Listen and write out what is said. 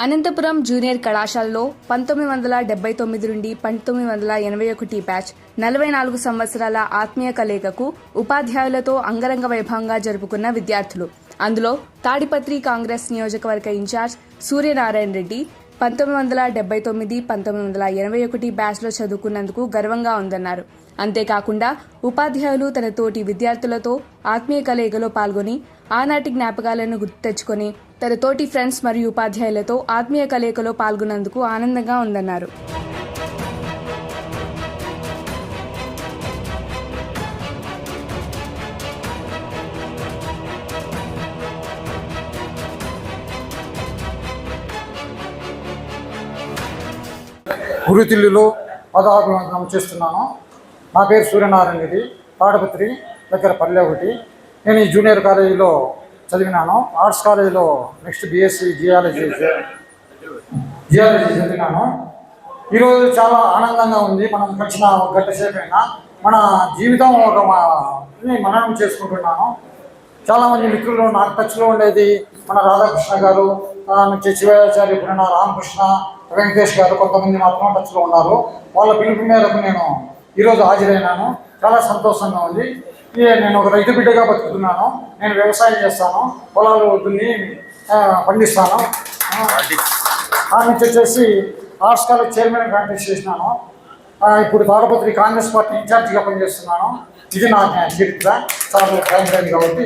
Anantapuram junior కళాశాలలో 1979 నుండి 1981 batch 44 సంవత్సరాల ఆత్మీయ కలయికకు ఉపాధ్యాయులతో అంగరంగ వైభవంగా జరుపుకున్న విద్యార్థులు. అందులో తాడిపత్రి కాంగ్రెస్ నియోజకవర్గ ఇన్ఛార్జ్ సూర్యనారాయణ రెడ్డి 1979, 1981 బ్యాచ్లో చదువుకున్నందుకు గర్వంగా ఉందన్నారు. అంతేకాకుండా ఉపాధ్యాయులు తన తోటి విద్యార్థులతో ఆత్మీయ కలయికలో పాల్గొని ఆనాటి జ్ఞాపకాలను గుర్తు తెచ్చుకొని తన తోటి ఫ్రెండ్స్ మరియు ఉపాధ్యాయులతో ఆత్మీయ కలయికలో పాల్గొన్నందుకు ఆనందంగా ఉందన్నారు. గురుతిల్లులో పదాభివందనం చేస్తున్నాను. నా పేరు సూర్యనారాయణ రెడ్డి, తాడపత్రి దగ్గర పల్లె ఒకటి. నేను ఈ జూనియర్ కాలేజీలో చదివినాను. ఆర్ట్స్ కాలేజీలో నెక్స్ట్ బీఎస్సీ జియాలజీ చదివినాను. ఈరోజు చాలా ఆనందంగా ఉంది. మనం వచ్చిన ఒక గంట సేపు అయినా మన జీవితం ఒక మననం చేసుకుంటున్నాను. చాలామంది మిత్రులు నాకు టచ్లో ఉండేది మన రాధాకృష్ణ గారు, శివాచార్య పురాణ రామకృష్ణ, వెంకటేష్ గారు, కొంతమంది మాత్రం టచ్లో ఉన్నారు. వాళ్ళ పిలుపు మేరకు నేను ఈరోజు హాజరైనాను. చాలా సంతోషంగా ఉంది. నేను ఒక రైతు బిడ్డగా బతుకుతున్నాను. నేను వ్యవసాయం చేస్తాను, పొలాలు దున్ని పండిస్తాను. ఆ నుంచి వచ్చేసి ఆర్ట్స్ కాలేజ్ చైర్మన్ కాంటెస్ట్ చేసినాను. ఇప్పుడు తాడపత్రి కాంగ్రెస్ పార్టీ ఇన్ఛార్జిగా పనిచేస్తున్నాను. ఇది నా చరిత్ర. చాలా భయంకరంగా కాబట్టి